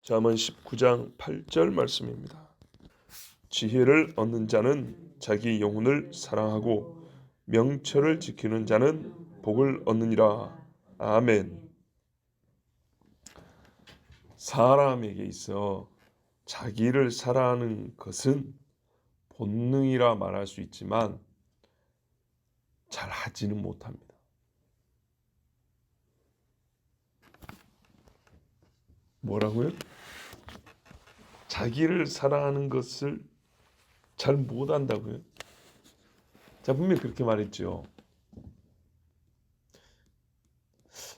잠언 19장 8절 말씀입니다. 지혜를 얻는 자는 자기 영혼을 사랑하고 명철을 지키는 자는 복을 얻느니라. 아멘. 사람에게 있어 자기를 사랑하는 것은 본능이라 말할 수 있지만 잘 하지는 못합니다. 뭐라고요? 자기를 사랑하는 것을 잘 못한다고요? 자, 분명히 그렇게 말했죠.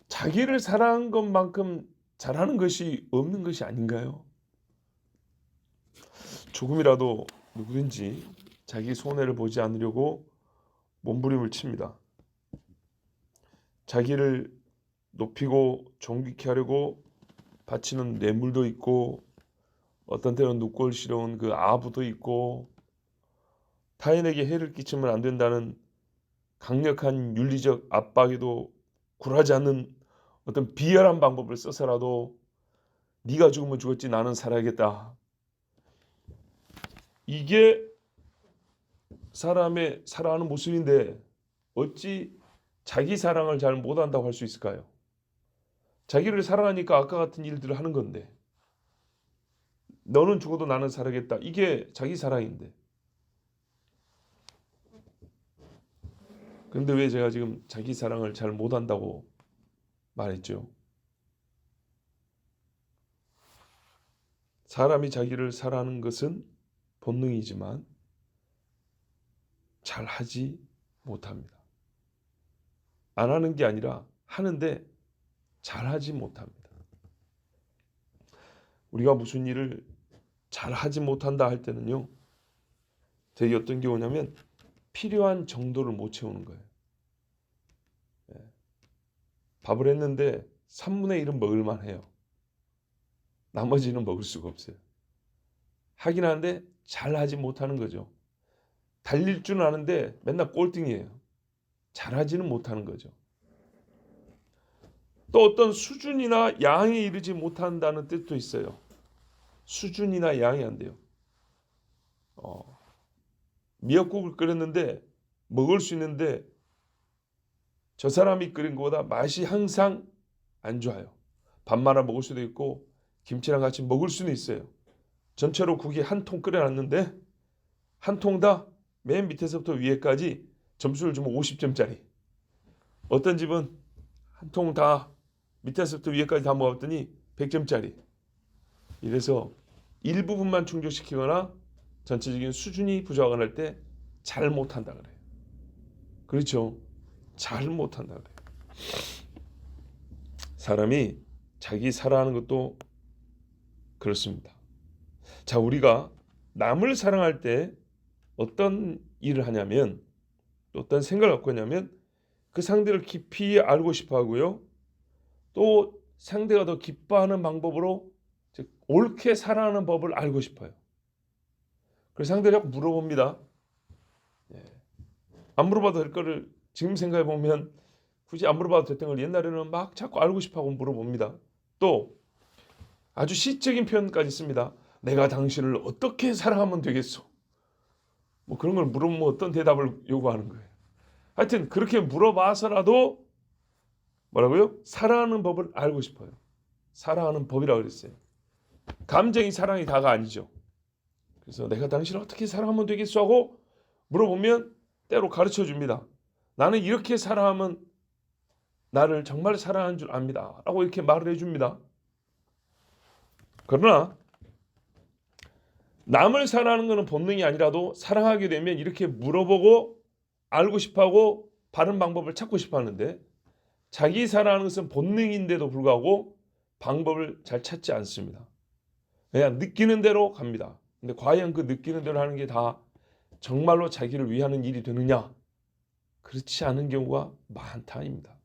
자기를 사랑하는 것만큼 잘하는 것이 없는 것이 아닌가요? 조금이라도 누구든지 자기 손해를 보지 않으려고 몸부림을 칩니다. 자기를 높이고 존귀케 하려고 바치는 뇌물도 있고, 어떤 때는 눈꼴시러운 그 아부도 있고, 타인에게 해를 끼치면 안 된다는 강력한 윤리적 압박에도 굴하지 않는 어떤 비열한 방법을 써서라도 네가 죽으면 죽었지 나는 살아야겠다. 이게 사람의 살아가는 모습인데 어찌 자기 사랑을 잘 못한다고 할 수 있을까요? 자기를 사랑하니까 아까 같은 일들을 하는 건데, 너는 죽어도 나는 살아야겠다. 이게 자기 사랑인데. 그런데 왜 제가 지금 자기 사랑을 잘 못한다고 말했죠? 사람이 자기를 사랑하는 것은 본능이지만 잘 하지 못합니다. 안 하는 게 아니라 하는데 잘 하지 못합니다. 우리가 무슨 일을 잘 하지 못한다 할 때는요, 되게 어떤 경우냐면 필요한 정도를 못 채우는 거예요. 밥을 했는데 3분의 1은 먹을만 해요. 나머지는 먹을 수가 없어요. 하긴 하는데 잘 하지 못하는 거죠. 달릴 줄 아는데 맨날 꼴등이에요. 잘 하지는 못하는 거죠. 또 어떤 수준이나 양에 이르지 못한다는 뜻도 있어요. 수준이나 양이 안 돼요. 미역국을 끓였는데 먹을 수 있는데 저 사람이 끓인 것보다 맛이 항상 안 좋아요. 밥 말아 먹을 수도 있고 김치랑 같이 먹을 수는 있어요. 전체로 국이 한 통 끓여놨는데 한 통 다 맨 밑에서부터 위에까지 점수를 주면 50점짜리. 어떤 집은 한 통 다 밑에서부터 위에까지 다 먹었더니 100점짜리. 이래서 일부분만 충족시키거나 전체적인 수준이 부족하거나 할 때 잘 못한다 그래요. 그렇죠? 잘 못한다 그래요. 사람이 자기 사랑하는 것도 그렇습니다. 자, 우리가 남을 사랑할 때 어떤 일을 하냐면, 어떤 생각을 갖고 있냐면, 그 상대를 깊이 알고 싶어 하고요. 또 상대가 더 기뻐하는 방법으로 즉 옳게 살아가는 법을 알고 싶어요. 그래서 상대를 자꾸 물어봅니다. 안 물어봐도 될 거를 지금 생각해 보면 굳이 안 물어봐도 됐던 걸 옛날에는 막 자꾸 알고 싶어 하고 물어봅니다. 또 아주 시적인 표현까지 씁니다. 내가 당신을 어떻게 사랑하면 되겠소? 뭐 그런 걸 물어보면 어떤 대답을 요구하는 거예요. 하여튼 그렇게 물어봐서라도 뭐라고요? 사랑하는 법을 알고 싶어요. 사랑하는 법이라고 그랬어요. 감정이 사랑이 다가 아니죠. 그래서 내가 당신을 어떻게 사랑하면 되겠소 하고 물어보면 때로 가르쳐 줍니다. 나는 이렇게 사랑하면 나를 정말 사랑하는 줄 압니다. 라고 이렇게 말을 해줍니다. 그러나 남을 사랑하는 것은 본능이 아니라도 사랑하게 되면 이렇게 물어보고 알고 싶어하고 바른 방법을 찾고 싶어 하는데, 자기 사랑하는 것은 본능인데도 불구하고 방법을 잘 찾지 않습니다. 그냥 느끼는 대로 갑니다. 근데 과연 그 느끼는 대로 하는 게 다 정말로 자기를 위하는 일이 되느냐? 그렇지 않은 경우가 많다입니다.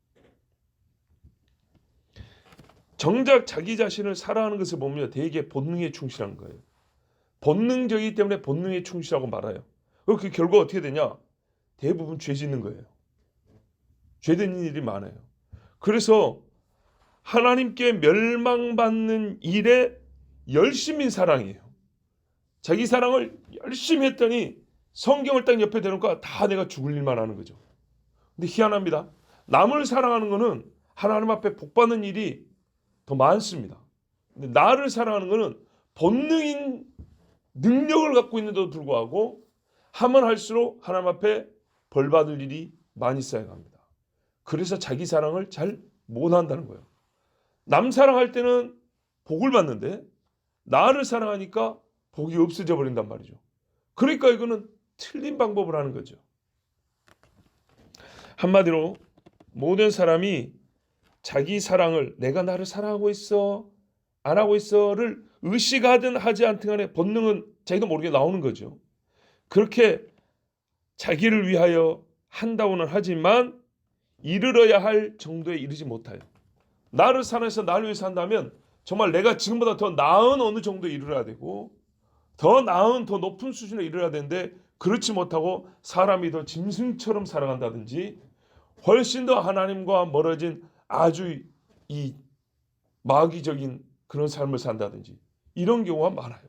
정작 자기 자신을 사랑하는 것을 보면 대개 본능에 충실한 거예요. 본능적이기 때문에 본능에 충실하고 말아요. 그 결과 어떻게 되냐? 대부분 죄 짓는 거예요. 죄 되는 일이 많아요. 그래서 하나님께 멸망받는 일에 열심인 사랑이에요. 자기 사랑을 열심히 했더니 성경을 딱 옆에 대놓고 다 내가 죽을 일만 하는 거죠. 근데 희한합니다. 남을 사랑하는 거는 하나님 앞에 복받는 일이 더 많습니다. 근데 나를 사랑하는 거는 본능인 능력을 갖고 있는데도 불구하고 하면 할수록 하나님 앞에 벌받을 일이 많이 쌓여갑니다. 그래서 자기 사랑을 잘 못한다는 거예요. 남 사랑할 때는 복을 받는데 나를 사랑하니까 복이 없어져 버린단 말이죠. 그러니까 이거는 틀린 방법을 하는 거죠. 한마디로 모든 사람이 자기 사랑을 내가 나를 사랑하고 있어 안 하고 있어를 의식하든 하지 않든 간에 본능은 자기도 모르게 나오는 거죠. 그렇게 자기를 위하여 한다고는 하지만 이르러야 할 정도에 이르지 못해요. 나를 사랑해서 나를 위해서 한다면 정말 내가 지금보다 더 나은 어느 정도에 이르러야 되고 더 나은 더 높은 수준에 이르러야 되는데 그렇지 못하고 사람이 더 짐승처럼 살아간다든지 훨씬 더 하나님과 멀어진 아주 이 마귀적인 그런 삶을 산다든지 이런 경우가 많아요.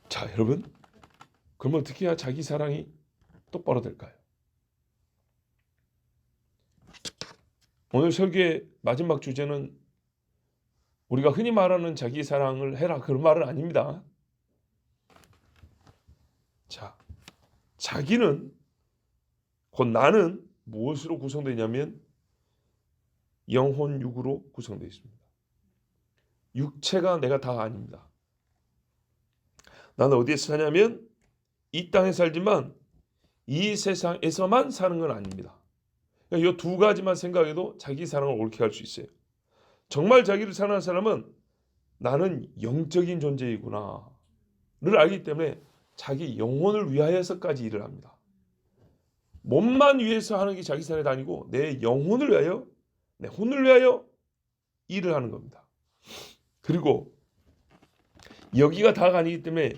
자, 여러분, 그러면 어떻게 해야 자기 사랑이 똑바로 될까요? 오늘 설교의 마지막 주제는 우리가 흔히 말하는 자기 사랑을 해라 그런 말은 아닙니다. 자, 자기는 곧 나는 무엇으로 구성되냐면 영혼 육으로 구성되어 있습니다. 육체가 내가 다 아닙니다. 나는 어디에서 사냐면 이 땅에 살지만 이 세상에서만 사는 건 아닙니다. 이 두 가지만 생각해도 자기 사랑을 옳게 할 수 있어요. 정말 자기를 사랑하는 사람은 나는 영적인 존재이구나를 알기 때문에 자기 영혼을 위하여서까지 일을 합니다. 몸만 위해서 하는 게 자기 사랑이 아니고 내 영혼을 위하여 내 혼을 위하여 일을 하는 겁니다. 그리고 여기가 다가 아니기 때문에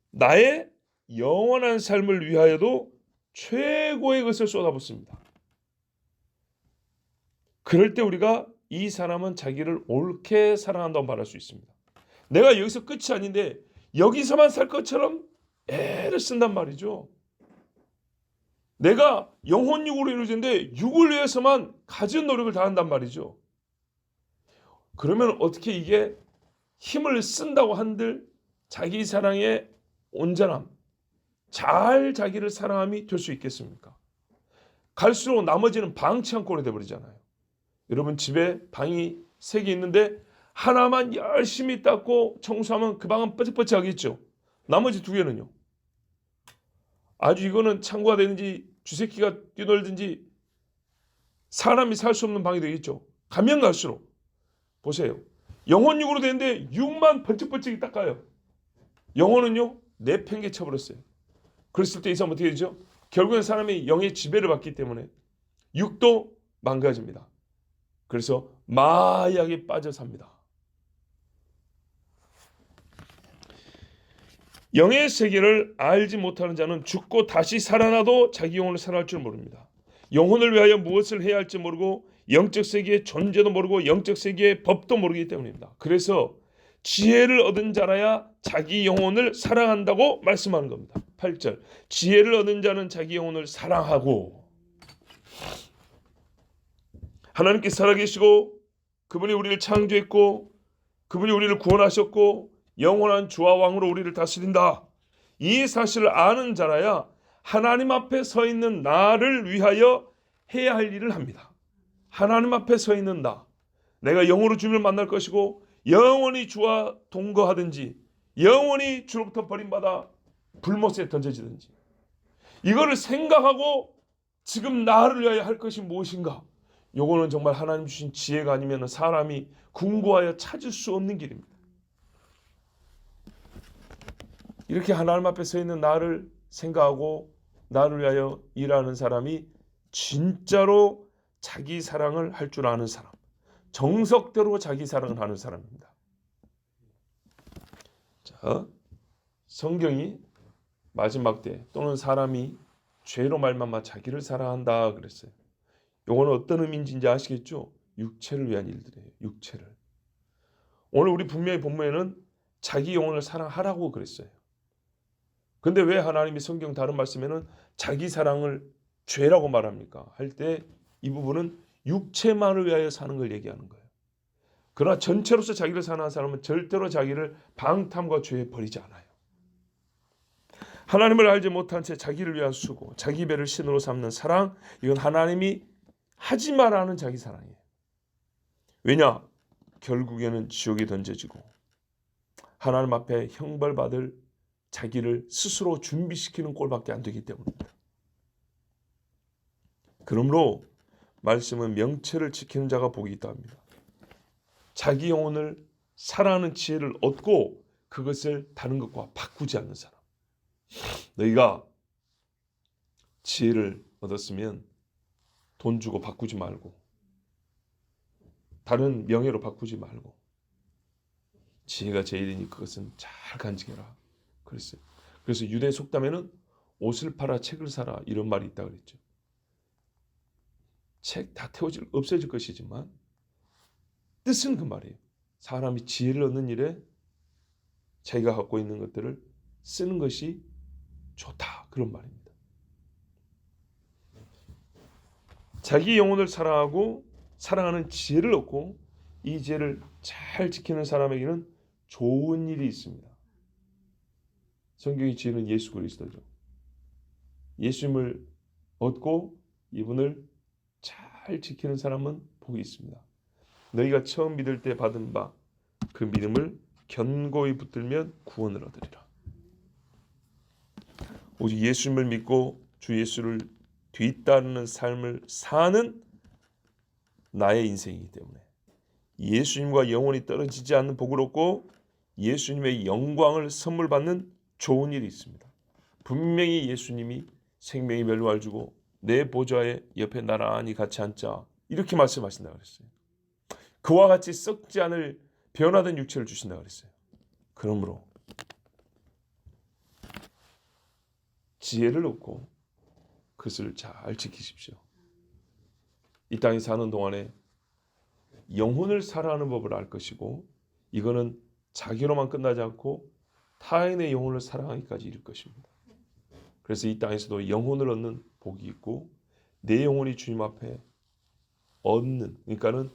나의 영원한 삶을 위하여도 최고의 것을 쏟아붓습니다. 그럴 때 우리가 이 사람은 자기를 옳게 사랑한다고 말할 수 있습니다. 내가 여기서 끝이 아닌데 여기서만 살 것처럼 애를 쓴단 말이죠. 내가 영혼육으로 이루어졌는데 육을 위해서만 가진 노력을 다한단 말이죠. 그러면 어떻게 이게 힘을 쓴다고 한들 자기 사랑의 온전함, 잘 자기를 사랑함이 될 수 있겠습니까? 갈수록 나머지는 방치한꼴이 돼버리잖아요. 여러분 집에 방이 3개 있는데 하나만 열심히 닦고 청소하면 그 방은 뻐쩍뻐쩍하겠죠. 나머지 2개는요. 아주 이거는 창고가 되는지 쥐새끼가 뛰놀든지 사람이 살 수 없는 방이 되겠죠. 가면 갈수록 보세요. 영혼육으로 되는데 육만 번쩍번쩍 닦아요. 영혼은요 내팽개쳐버렸어요. 그랬을 때 이 사람 어떻게 되죠? 결국엔 사람이 영의 지배를 받기 때문에 육도 망가집니다. 그래서 마약에 빠져 삽니다. 영의 세계를 알지 못하는 자는 죽고 다시 살아나도 자기 영혼을 사랑할 줄 모릅니다. 영혼을 위하여 무엇을 해야 할지 모르고 영적 세계의 존재도 모르고 영적 세계의 법도 모르기 때문입니다. 그래서 지혜를 얻은 자라야 자기 영혼을 사랑한다고 말씀하는 겁니다. 8절 지혜를 얻은 자는 자기 영혼을 사랑하고 하나님께 살아계시고 그분이 우리를 창조했고 그분이 우리를 구원하셨고 영원한 주와 왕으로 우리를 다스린다. 이 사실을 아는 자라야 하나님 앞에 서 있는 나를 위하여 해야 할 일을 합니다. 하나님 앞에 서 있는 나, 내가 영으로 주님을 만날 것이고 영원히 주와 동거하든지 영원히 주로부터 버림받아 불못에 던져지든지 이거를 생각하고 지금 나를 위하여 할 것이 무엇인가? 요거는 정말 하나님 주신 지혜가 아니면 사람이 궁구하여 찾을 수 없는 길입니다. 이렇게 하나님 앞에 서 있는 나를 생각하고 나를 위하여 일하는 사람이 진짜로 자기 사랑을 할 줄 아는 사람, 정석대로 자기 사랑을 하는 사람입니다. 자, 성경이 마지막 때 또는 사람이 죄로 말미암아 자기를 사랑한다 그랬어요. 이거는 어떤 의미인지 아시겠죠? 육체를 위한 일들이에요. 육체를. 오늘 우리 분명히 본문에는 자기 영혼을 사랑하라고 그랬어요. 근데 왜 하나님이 성경 다른 말씀에는 자기 사랑을 죄라고 말합니까? 할 때 이 부분은 육체만을 위하여 사는 걸 얘기하는 거예요. 그러나 전체로서 자기를 사랑하는 사람은 절대로 자기를 방탐과 죄에 버리지 않아요. 하나님을 알지 못한 채 자기를 위한 수고, 자기 배를 신으로 삼는 사랑, 이건 하나님이 하지 말라는 자기 사랑이에요. 왜냐? 결국에는 지옥에 던져지고 하나님 앞에 형벌받을 자기를 스스로 준비시키는 꼴밖에 안 되기 때문입니다. 그러므로 말씀은 명철을 지키는 자가 복이 있다 합니다. 자기 영혼을 사랑하는 지혜를 얻고 그것을 다른 것과 바꾸지 않는 사람. 너희가 지혜를 얻었으면 돈 주고 바꾸지 말고 다른 명예로 바꾸지 말고 지혜가 제일이니 그것은 잘 간직해라 그랬어요. 그래서 유대 속담에는 옷을 팔아 책을 사라 이런 말이 있다 그랬죠. 책 다 없어질 것이지만 뜻은 그 말이에요. 사람이 지혜를 얻는 일에 자기가 갖고 있는 것들을 쓰는 것이 좋다 그런 말입니다. 자기 영혼을 사랑하고 사랑하는 지혜를 얻고 이 지혜를 잘 지키는 사람에게는 좋은 일이 있습니다. 성경의 지혜는 예수 그리스도죠. 예수님을 얻고 이분을 잘 지키는 사람은 복이 있습니다. 너희가 처음 믿을 때 받은 바 그 믿음을 견고히 붙들면 구원을 얻으리라. 오직 예수님을 믿고 주 예수를 뒤따르는 삶을 사는 나의 인생이기 때문에 예수님과 영원히 떨어지지 않는 복을 얻고 예수님의 영광을 선물 받는 좋은 일이 있습니다. 분명히 예수님이 생명의 멸류관을 주고 내 보좌에 옆에 나란히 같이 앉자 이렇게 말씀하신다고 그랬어요. 그와 같이 썩지 않을 변화된 육체를 주신다고 그랬어요. 그러므로 지혜를 얻고 그것을 잘 지키십시오. 이 땅에 사는 동안에 영혼을 사랑하는 법을 알 것이고 이거는 자기로만 끝나지 않고 타인의 영혼을 사랑하기까지 이를 것입니다. 그래서 이 땅에서도 영혼을 얻는 복이 있고 내 영혼이 주님 앞에 얻는, 그러니까는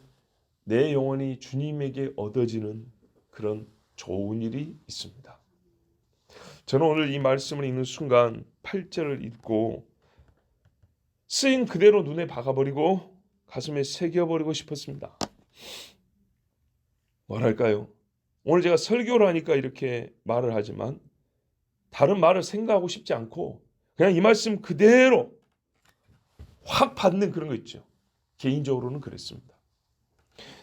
내 영혼이 주님에게 얻어지는 그런 좋은 일이 있습니다. 저는 오늘 이 말씀을 읽는 순간 8절을 읽고 쓰인 그대로 눈에 박아버리고 가슴에 새겨버리고 싶었습니다. 뭐랄까요? 오늘 제가 설교를 하니까 이렇게 말을 하지만 다른 말을 생각하고 싶지 않고 그냥 이 말씀 그대로 확 받는 그런 거 있죠. 개인적으로는 그랬습니다.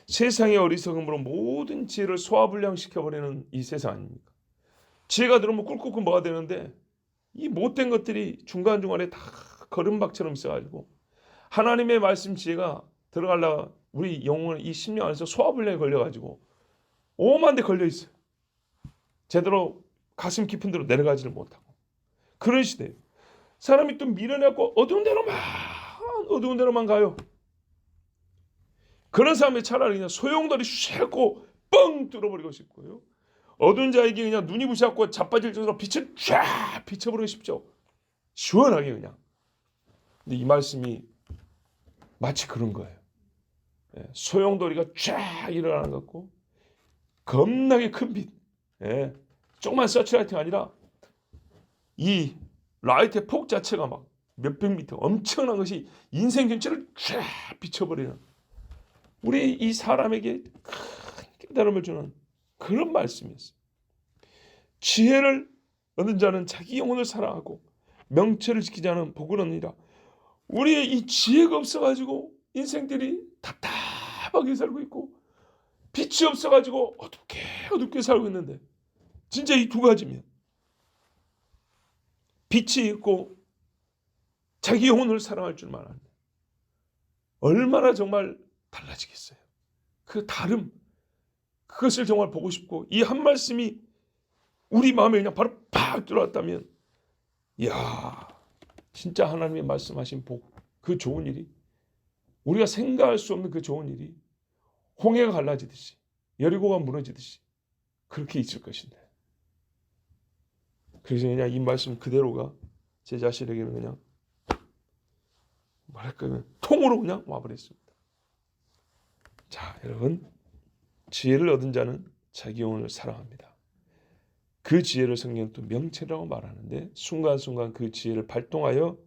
세상의 어리석음으로 모든 지혜를 소화불량시켜버리는 이 세상 아닙니까? 지혜가 들어오면 꿀꿀꿀 뭐가 되는데 이 못된 것들이 중간중간에 다 거름박처럼 있어가지고 하나님의 말씀 지혜가 들어가려고 우리 영혼 이 심령 안에서 소화불량에 걸려가지고 오만 데 걸려있어요. 제대로 가슴 깊은 데로 내려가지를 못하고 그런 시대예요. 사람이 또 밀어내고 어두운 데로만 가요. 그런 사람이 차라리 그냥 소용돌이 쉐고 뻥 뚫어버리고 싶고요. 어두운 자에게 그냥 눈이 부셔갖고 자빠질 정도로 빛을 쫙 비춰버리고 싶죠. 시원하게 그냥. 근데 이 말씀이 마치 그런 거예요. 소용돌이가 쫙 일어나는 것 같고 겁나게 큰 빛. 조그만 서치라이트가 아니라 이 라이트의 폭 자체가 막 몇백 미터 엄청난 것이 인생 전체를 쫙 비춰버리는 우리 이 사람에게 큰 깨달음을 주는 그런 말씀이었어요. 지혜를 얻는 자는 자기 영혼을 사랑하고 명철을 지키지 않은 복을 얻느니라. 우리의 이 지혜가 없어가지고 인생들이 답답하게 살고 있고 빛이 없어가지고 어둡게 살고 있는데 진짜 이 두 가지면 빛이 있고 자기 영혼을 사랑할 줄만 알면 얼마나 정말 달라지겠어요. 그 다름 그것을 정말 보고 싶고 이 한 말씀이 우리 마음에 그냥 바로 팍 들어왔다면 이야 진짜 하나님의 말씀하신 복 그 좋은 일이 우리가 생각할 수 없는 그 좋은 일이 홍해가 갈라지듯이 여리고가 무너지듯이 그렇게 있을 것인데. 그래서 그냥 이 말씀 그대로가 제 자신에게는 그냥 뭐랄까 통으로 그냥 와버렸습니다. 자, 여러분, 지혜를 얻은 자는 자기 영혼을 사랑합니다. 그 지혜를 성경은 또 명체라고 말하는데 순간순간 그 지혜를 발동하여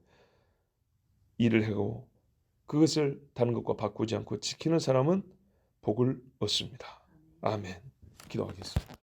일을 하고 그것을 다른 것과 바꾸지 않고 지키는 사람은 복을 얻습니다. 아멘. 기도하겠습니다.